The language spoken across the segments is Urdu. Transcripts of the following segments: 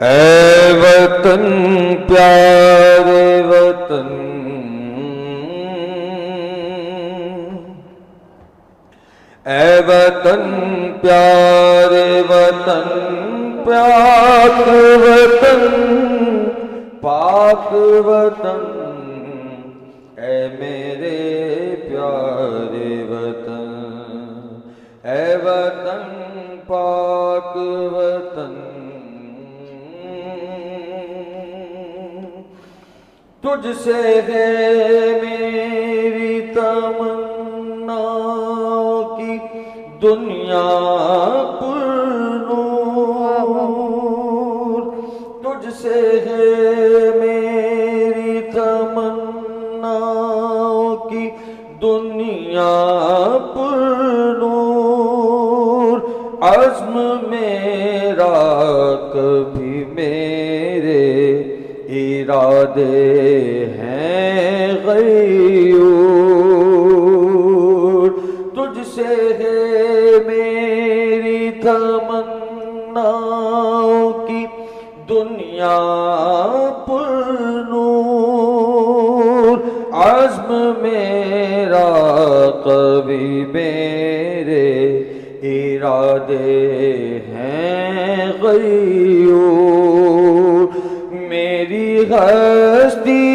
اے وطن پیارے وطن، اے وطن پیارے وطن، پاک وطن، پاک وطن، اے میرے پیارے وطن، اے وطن پاک وطن، تجھ سے ہے میری تمنا کی دنیا پر نور، تجھ سے ہے میری تمنا کی دنیا پر نور، عزم میرا کبھی میرے ارادے ہیں غیور، تجھ سے ہے میری تمنا کی دنیا پر نور، عزم میرا کبھی میرے ارادے ہیں غیور، میری ہستی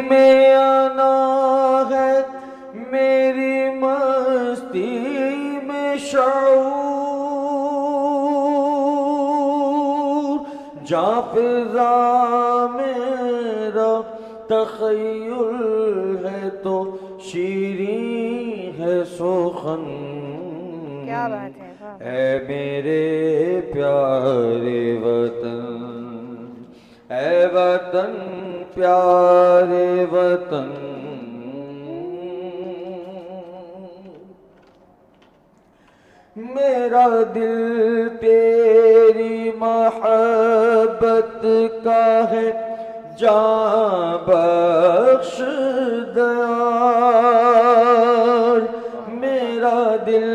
میں آنا ہے، میری مستی میں شعور، جاں فضا میرا تخیل ہے تو شیریں ہے سخن، کیا بات ہے، اے میرے پیارے وطن، اے وطن پیارے وطن، میرا دل تیری محبت کا ہے جاں بخش دیار، میرا دل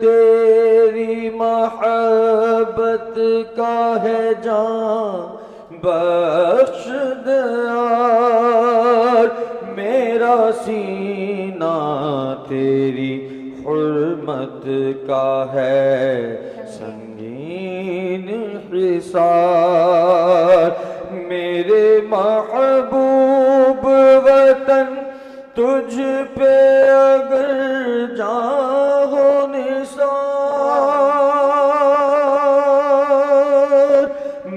تیری محبت کا ہے جاں بخش دیار، میرا سینہ تیری حرمت کا ہے سنگین حصار، میرے محبوب وطن تجھ پہ اگر جاں ہو نثار،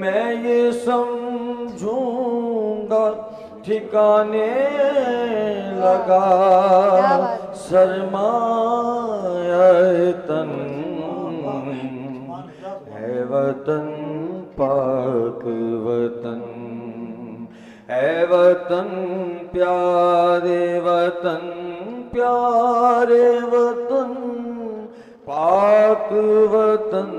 میں یہ سمجھوں گا ٹھکانے لگا سرمایہ تن، اے وطن پاک وطن، اے وطن پیارے وطن، پیارے وطن پاک وطن،